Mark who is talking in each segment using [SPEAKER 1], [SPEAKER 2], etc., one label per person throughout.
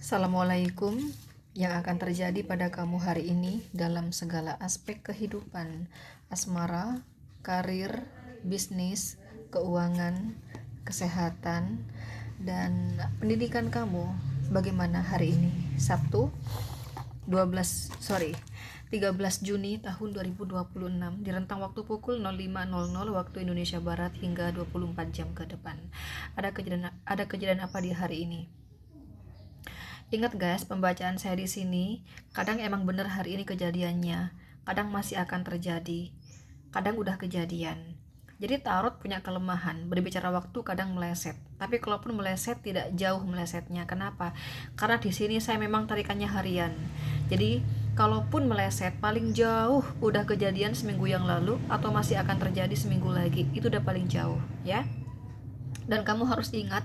[SPEAKER 1] Assalamualaikum. Yang akan terjadi pada kamu hari ini dalam segala aspek kehidupan, asmara, karir, bisnis, keuangan, kesehatan, dan pendidikan kamu. Bagaimana hari ini? Sabtu 13 Juni tahun 2026 di rentang waktu pukul 05.00 waktu Indonesia Barat hingga 24 jam ke depan. Ada kejadian apa di hari ini? Ingat guys, pembacaan saya di sini kadang emang bener hari ini kejadiannya, kadang masih akan terjadi, kadang udah kejadian. Jadi tarot punya kelemahan, berbicara waktu kadang meleset. Tapi kalaupun meleset tidak jauh melesetnya. Kenapa? Karena di sini saya memang tarikannya harian. Jadi kalaupun meleset paling jauh udah kejadian seminggu yang lalu atau masih akan terjadi seminggu lagi. Itu udah paling jauh, ya. Dan kamu harus ingat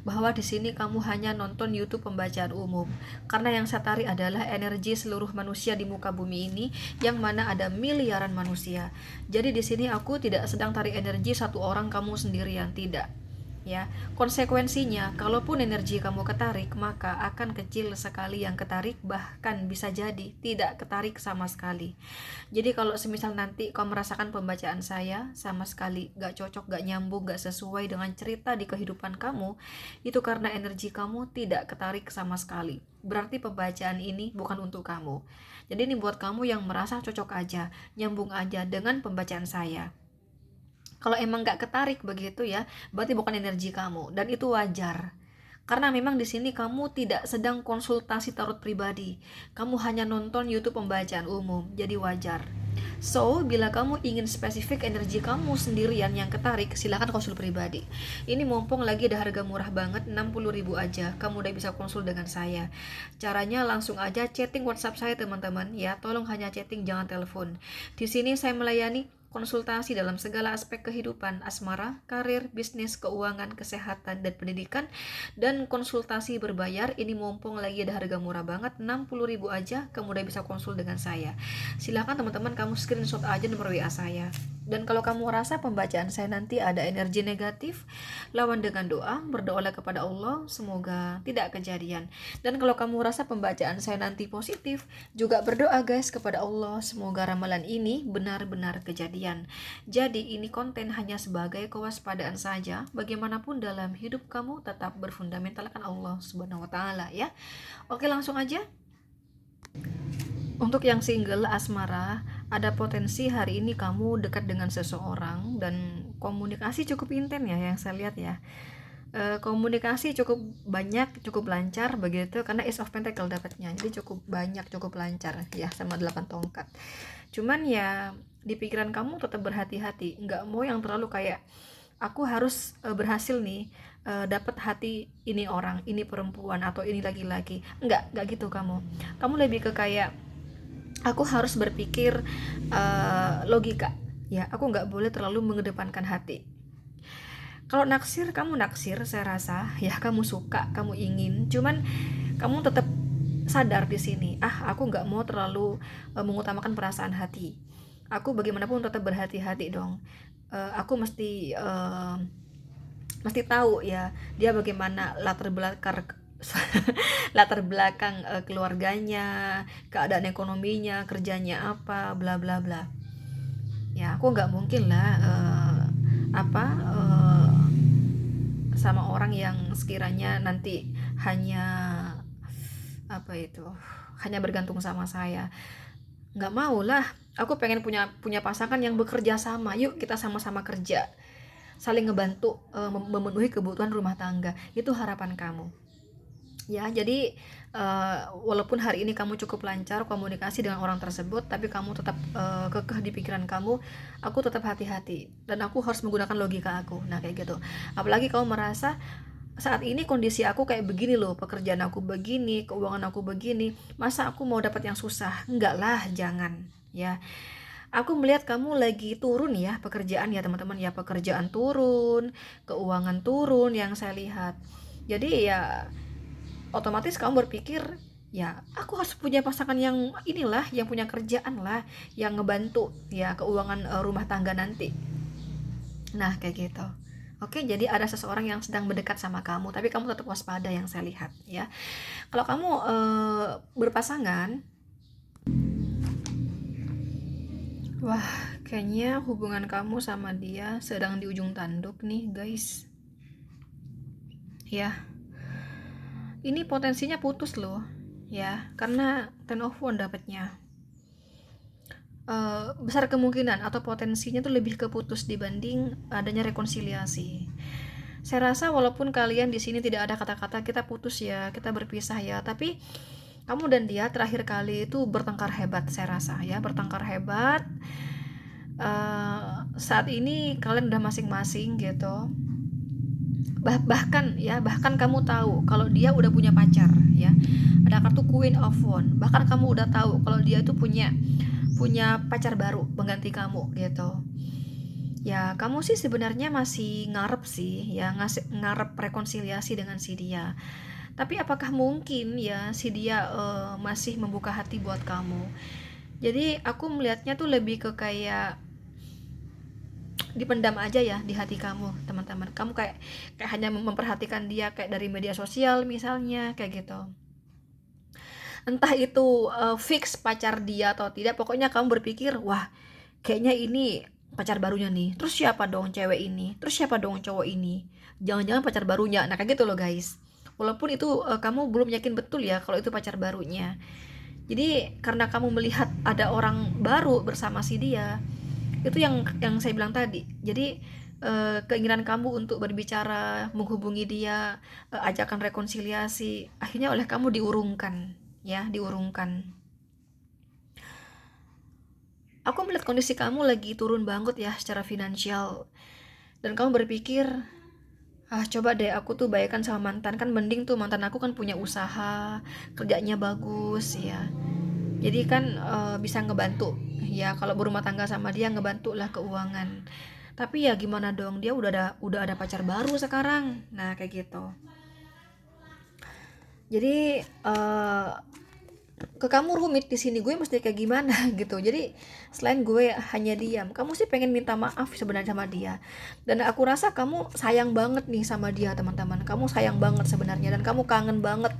[SPEAKER 1] bahwa di sini kamu hanya nonton YouTube pembacaan umum, karena yang saya tarik adalah energi seluruh manusia di muka bumi ini, yang mana ada miliaran manusia. Jadi di sini aku tidak sedang tarik energi satu orang kamu sendirian, tidak. Ya, konsekuensinya kalaupun energi kamu ketarik, maka akan kecil sekali yang ketarik, bahkan bisa jadi tidak ketarik sama sekali. Jadi kalau semisal nanti kau merasakan pembacaan saya sama sekali gak cocok, gak nyambung, gak sesuai dengan cerita di kehidupan kamu, itu karena energi kamu tidak ketarik sama sekali. Berarti pembacaan ini bukan untuk kamu. Jadi ini buat kamu yang merasa cocok aja, nyambung aja dengan pembacaan saya. Kalau emang gak ketarik begitu ya, berarti bukan energi kamu, dan itu wajar. Karena memang di sini kamu tidak sedang konsultasi tarot pribadi, kamu hanya nonton YouTube pembacaan umum, jadi wajar. So, bila kamu ingin spesifik energi kamu sendirian yang ketarik, silakan konsul pribadi. Ini mumpung lagi ada harga murah banget, 60.000 aja, kamu udah bisa konsul dengan saya. Caranya langsung aja chatting WhatsApp saya teman-teman ya, tolong hanya chatting, jangan telepon. Di sini saya melayani konsultasi dalam segala aspek kehidupan, asmara, karir, bisnis, keuangan, kesehatan, dan pendidikan. Dan konsultasi berbayar, ini mumpung lagi ada harga murah banget, 60.000 aja, kamu udah bisa konsul dengan saya. Silakan teman-teman kamu screenshot aja nomor WA saya. Dan kalau kamu rasa pembacaan saya nanti ada energi negatif, lawan dengan doa, berdoalah kepada Allah, semoga tidak kejadian. Dan kalau kamu rasa pembacaan saya nanti positif, juga berdoa guys kepada Allah, semoga ramalan ini benar-benar kejadian. Jadi ini konten hanya sebagai kewaspadaan saja, bagaimanapun dalam hidup kamu tetap berfundamentalkan Allah Subhanahu wa taala ya. Oke, langsung aja. Untuk yang single asmara, ada potensi hari ini kamu dekat dengan seseorang dan komunikasi cukup intens ya yang saya lihat ya. Komunikasi cukup banyak, cukup lancar begitu, karena Ace of Pentacle dapatnya, jadi cukup banyak, cukup lancar ya, sama 8 tongkat. Cuman ya di pikiran kamu tetap berhati-hati, nggak mau yang terlalu kayak aku harus berhasil nih dapat hati ini orang, ini perempuan atau ini laki-laki. Nggak gitu kamu lebih ke kayak aku harus berpikir logika ya, aku nggak boleh terlalu mengedepankan hati. Kalau naksir, kamu naksir, saya rasa ya, kamu suka, kamu ingin, cuman kamu tetap sadar di sini, aku nggak mau terlalu mengutamakan perasaan hati. Aku bagaimanapun tetap berhati-hati dong. Aku mesti tahu ya dia bagaimana latar belakang latar belakang keluarganya, keadaan ekonominya, kerjanya apa, bla bla bla. Ya aku nggak mungkin lah sama orang yang sekiranya nanti hanya hanya bergantung sama saya. Nggak mau lah, aku pengen punya pasangan yang bekerja sama. Yuk kita sama-sama kerja, saling ngebantu memenuhi kebutuhan rumah tangga. Itu harapan kamu ya. Jadi walaupun hari ini kamu cukup lancar komunikasi dengan orang tersebut, tapi kamu tetap kekeh di pikiran kamu, aku tetap hati-hati dan aku harus menggunakan logika aku. Nah kayak gitu. Apalagi kamu merasa saat ini kondisi aku kayak begini loh, pekerjaan aku begini, keuangan aku begini, masa aku mau dapat yang susah? Enggak lah, jangan ya. Aku melihat kamu lagi turun ya pekerjaan ya teman-teman ya, pekerjaan turun, keuangan turun yang saya lihat. Jadi ya otomatis kamu berpikir ya aku harus punya pasangan yang inilah, yang punya kerjaan lah, yang ngebantu ya keuangan rumah tangga nanti. Nah kayak gitu. Oke, jadi ada seseorang yang sedang mendekat sama kamu, tapi kamu tetap waspada yang saya lihat ya. Kalau kamu berpasangan, wah, kayaknya hubungan kamu sama dia sedang di ujung tanduk nih, guys. Ya, ini potensinya putus loh, ya, karena ten of one dapatnya. Besar kemungkinan atau potensinya tuh lebih ke putus dibanding adanya rekonsiliasi. Saya rasa walaupun kalian di sini tidak ada kata-kata kita putus ya, kita berpisah ya, tapi kamu dan dia terakhir kali itu bertengkar hebat, saya rasa ya, bertengkar hebat. Saat ini kalian udah masing-masing gitu. Bahkan kamu tahu kalau dia udah punya pacar ya. Ada kartu Queen of Wands. Bahkan kamu udah tahu kalau dia itu punya pacar baru pengganti kamu gitu. Ya, kamu sih sebenarnya masih ngarep sih ya, ngarep rekonsiliasi dengan si dia. Tapi apakah mungkin ya si dia masih membuka hati buat kamu? Jadi aku melihatnya tuh lebih ke kayak dipendam aja ya di hati kamu, teman-teman. Kamu kayak hanya memperhatikan dia kayak dari media sosial misalnya, kayak gitu. Entah itu fix pacar dia atau tidak, pokoknya kamu berpikir, wah, kayaknya ini pacar barunya nih. Terus siapa dong cewek ini? Terus siapa dong cowok ini? Jangan-jangan pacar barunya. Nah, kayak gitu loh, guys. Walaupun itu kamu belum yakin betul ya kalau itu pacar barunya. Jadi karena kamu melihat ada orang baru bersama si dia, itu yang saya bilang tadi. Jadi keinginan kamu untuk berbicara, menghubungi dia, ajakan rekonsiliasi, akhirnya oleh kamu diurungkan ya, diurungkan. Aku melihat kondisi kamu lagi turun banget ya secara finansial, dan kamu berpikir, coba deh aku tuh bayarkan sama mantan, kan mending tuh mantan aku kan punya usaha, kerjanya bagus ya, jadi kan bisa ngebantu ya, kalau berumah tangga sama dia ngebantu lah keuangan. Tapi ya gimana dong, dia udah ada pacar baru sekarang. Nah, kayak gitu. Jadi ke kamu rumit di sini, gue mesti kayak gimana gitu. Jadi selain gue hanya diam, kamu sih pengen minta maaf sebenarnya sama dia. Dan aku rasa kamu sayang banget nih sama dia, teman-teman. Kamu sayang banget sebenarnya, dan kamu kangen banget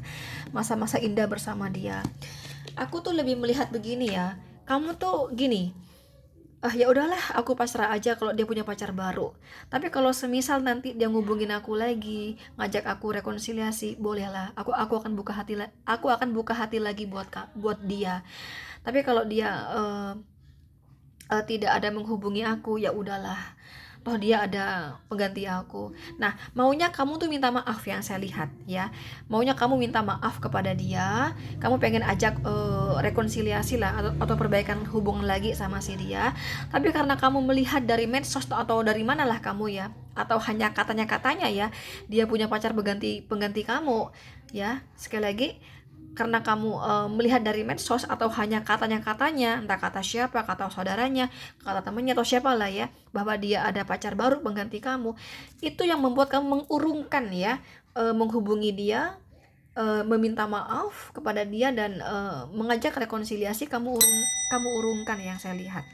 [SPEAKER 1] masa-masa indah bersama dia. Aku tuh lebih melihat begini ya, kamu tuh gini, ya udahlah, aku pasrah aja kalau dia punya pacar baru. Tapi kalau semisal nanti dia ngubungin aku lagi, ngajak aku rekonsiliasi, bolehlah. Aku akan buka hati lagi buat dia. Tapi kalau dia tidak ada menghubungi aku, ya udahlah. Toh dia ada pengganti aku. Nah, maunya kamu tuh minta maaf yang saya lihat ya. Maunya kamu minta maaf kepada dia. Kamu pengen ajak rekonsiliasi lah, atau perbaikan hubungan lagi sama si dia. Tapi karena kamu melihat dari medsos atau dari manalah kamu ya, atau hanya katanya ya, dia punya pacar pengganti kamu ya. Sekali lagi, karena kamu melihat dari medsos atau hanya katanya, entah kata siapa, kata saudaranya, kata temannya atau siapa lah ya, bahwa dia ada pacar baru pengganti kamu, itu yang membuat kamu mengurungkan ya, menghubungi dia, meminta maaf kepada dia, dan mengajak rekonsiliasi, kamu urungkan yang saya lihat.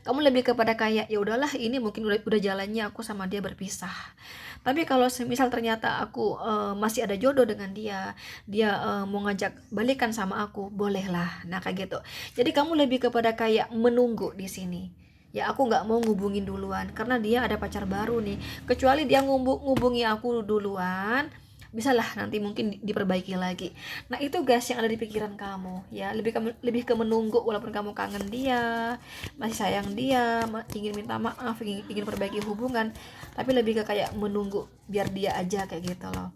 [SPEAKER 1] Kamu lebih kepada kayak, ya udahlah, ini mungkin udah jalannya aku sama dia berpisah. Tapi kalau semisal ternyata aku masih ada jodoh dengan dia mau ngajak balikan sama aku, bolehlah. Nah, kayak gitu. Jadi kamu lebih kepada kayak menunggu di sini. Ya, aku nggak mau ngubungin duluan karena dia ada pacar baru nih. Kecuali dia ngubungi aku duluan, bisalah nanti mungkin diperbaiki lagi. Nah, itu guys yang ada di pikiran kamu ya, lebih ke menunggu. Walaupun kamu kangen dia, masih sayang dia, ingin minta maaf, ingin perbaiki hubungan, tapi lebih ke kayak menunggu biar dia aja, kayak gitu loh.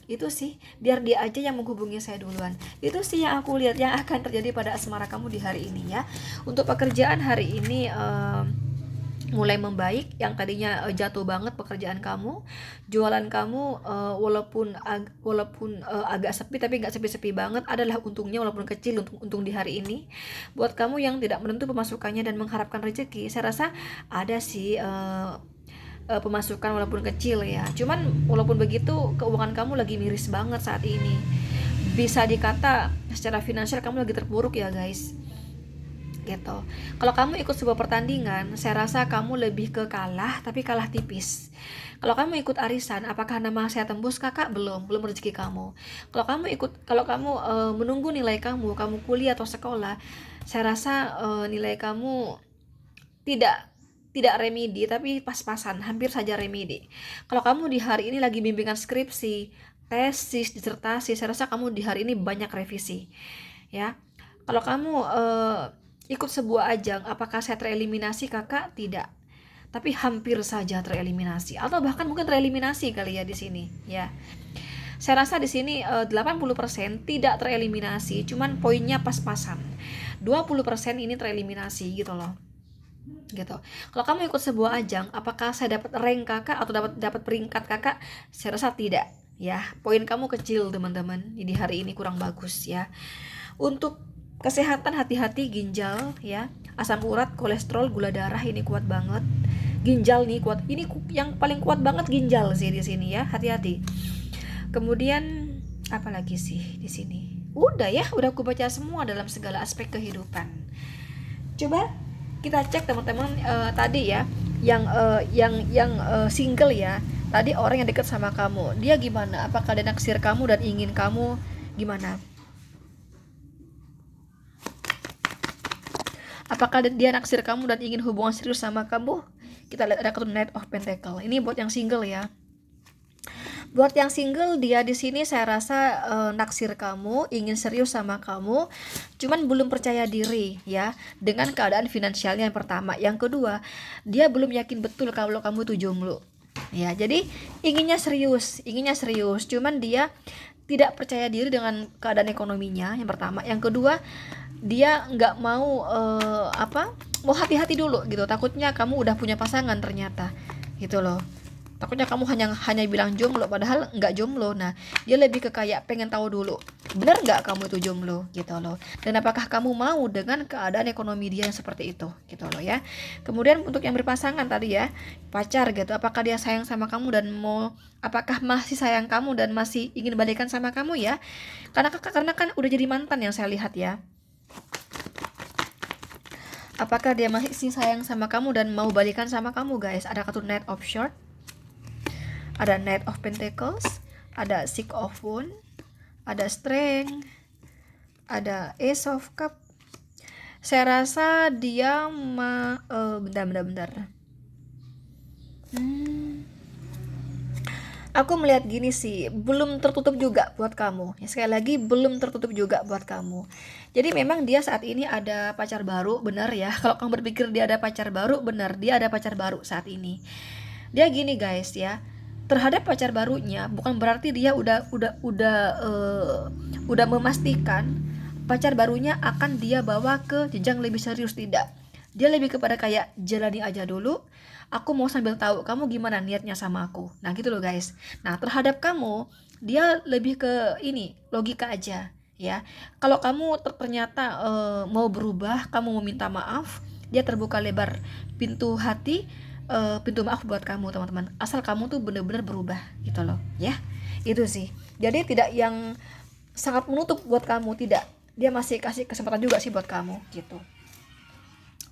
[SPEAKER 1] Itu sih, biar dia aja yang menghubungi saya duluan. Itu sih yang aku lihat yang akan terjadi pada asmara kamu di hari ini ya. Untuk pekerjaan hari ini mulai membaik. Yang tadinya jatuh banget pekerjaan kamu, jualan kamu walaupun agak sepi, tapi nggak sepi-sepi banget, adalah untungnya walaupun kecil, untung di hari ini. Buat kamu yang tidak menentu pemasukannya dan mengharapkan rezeki, saya rasa ada sih pemasukan walaupun kecil ya. Cuman walaupun begitu, keuangan kamu lagi miris banget saat ini. Bisa dikata secara finansial kamu lagi terpuruk ya guys. gitu. Kalau kamu ikut sebuah pertandingan, saya rasa kamu lebih ke kalah, tapi kalah tipis. Kalau kamu ikut arisan, apakah nama saya tembus kakak? Belum rezeki kamu. Kalau kamu menunggu nilai kamu kuliah atau sekolah, saya rasa nilai kamu tidak tidak remedi, tapi pas-pasan, hampir saja remedi. Kalau kamu di hari ini lagi bimbingan skripsi, tesis, disertasi, saya rasa kamu di hari ini banyak revisi, ya. Kalau kamu ikut sebuah ajang, apakah saya tereliminasi kakak? Tidak, tapi hampir saja tereliminasi, atau bahkan mungkin tereliminasi kali ya di sini, ya. Saya rasa di sini 80% tidak tereliminasi, cuman poinnya pas-pasan. 20% ini tereliminasi gitu loh. Gitu. Kalau kamu ikut sebuah ajang, apakah saya dapat rank kakak atau dapat peringkat kakak? Saya rasa tidak, ya. Poin kamu kecil teman-teman. Jadi hari ini kurang bagus, ya. Untuk kesehatan, hati-hati ginjal, ya. Asam urat, kolesterol, gula darah ini kuat banget. Ginjal nih kuat. Ini yang paling kuat banget ginjal sih di sini, ya. Hati-hati. Kemudian apa lagi sih di sini? Udah aku baca semua dalam segala aspek kehidupan. Coba kita cek teman-teman tadi ya, yang single ya. Tadi orang yang dekat sama kamu, dia gimana? Apakah dia naksir kamu dan ingin kamu gimana? Apakah dia naksir kamu dan ingin hubungan serius sama kamu? Kita lihat ada kartu Knight of Pentacle. Ini buat yang single ya. Buat yang single, dia di sini saya rasa naksir kamu, ingin serius sama kamu, cuman belum percaya diri ya dengan keadaan finansialnya yang pertama. Yang kedua, dia belum yakin betul kalau kamu tuh jomblo. Ya, jadi inginnya serius, cuman dia tidak percaya diri dengan keadaan ekonominya yang pertama. Yang kedua, dia nggak mau mau hati-hati dulu gitu. Takutnya kamu udah punya pasangan ternyata, gitu loh. Takutnya kamu hanya bilang jomblo padahal nggak jomblo. Nah, dia lebih ke kayak pengen tahu dulu, benar nggak kamu itu jomblo gitu loh, dan apakah kamu mau dengan keadaan ekonomi dia yang seperti itu gitu loh ya. Kemudian untuk yang berpasangan tadi ya, pacar gitu, apakah dia sayang sama kamu dan apakah masih sayang kamu dan masih ingin balikan sama kamu ya, karena kan udah jadi mantan yang saya lihat ya. Apakah dia masih sayang sama kamu dan mau balikan sama kamu guys? Ada kartu Knight of Swords, ada Knight of Pentacles, ada Six of Wands, ada Strength, ada Ace of Cup. Saya rasa dia bentar. Aku melihat gini sih, belum tertutup juga buat kamu. Ya, sekali lagi belum tertutup juga buat kamu. Jadi memang dia saat ini ada pacar baru, benar ya. Kalau kamu berpikir dia ada pacar baru, benar, dia ada pacar baru saat ini. Dia gini guys ya, terhadap pacar barunya bukan berarti dia udah memastikan pacar barunya akan dia bawa ke jenjang lebih serius, tidak. Dia lebih kepada kayak jalani aja dulu, aku mau sambil tahu kamu gimana niatnya sama aku. Nah gitu loh guys. Nah terhadap kamu dia lebih ke ini logika aja ya. Kalau kamu ternyata mau berubah, kamu mau minta maaf, dia terbuka lebar pintu hati, pintu maaf buat kamu teman-teman, asal kamu tuh bener-bener berubah gitu loh ya. Itu sih, jadi tidak yang sangat menutup buat kamu, tidak, dia masih kasih kesempatan juga sih buat kamu gitu.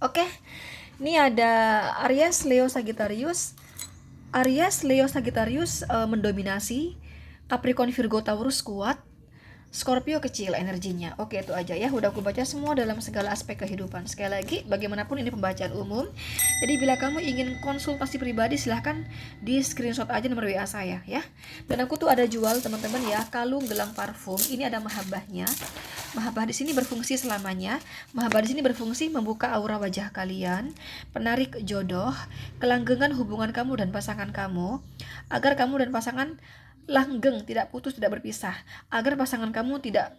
[SPEAKER 1] Oke, ini ada Aries, Leo, Sagittarius. Mendominasi, Capricorn, Virgo, Taurus kuat, Scorpio kecil energinya. Oke, itu aja ya. Udah aku baca semua dalam segala aspek kehidupan. Sekali lagi, bagaimanapun ini pembacaan umum. Jadi bila kamu ingin konsultasi pribadi, silahkan di screenshot aja nomor WA saya ya. Dan aku tuh ada jual teman-teman ya, kalung gelang parfum. Ini ada mahabbahnya. Mahabbah di sini berfungsi selamanya. Mahabbah di sini berfungsi membuka aura wajah kalian, penarik jodoh, kelanggengan hubungan kamu dan pasangan kamu, agar kamu dan pasangan langgeng, tidak putus, tidak berpisah, agar pasangan kamu tidak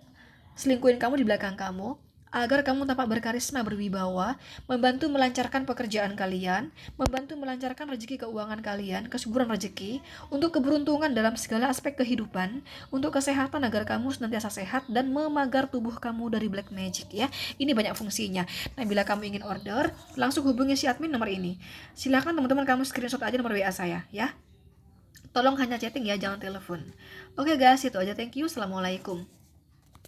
[SPEAKER 1] selingkuhin kamu di belakang kamu, agar kamu tampak berkarisma, berwibawa, membantu melancarkan pekerjaan kalian, membantu melancarkan rezeki keuangan kalian, kesuburan rezeki, untuk keberuntungan dalam segala aspek kehidupan, untuk kesehatan agar kamu senantiasa sehat dan memagar tubuh kamu dari black magic ya. Ini banyak fungsinya. Nah, bila kamu ingin order, langsung hubungi si admin nomor ini. Silakan teman-teman kamu screenshot aja nomor WA saya ya. Tolong hanya chatting ya, jangan telepon. Oke guys, itu aja. Thank you. Assalamualaikum.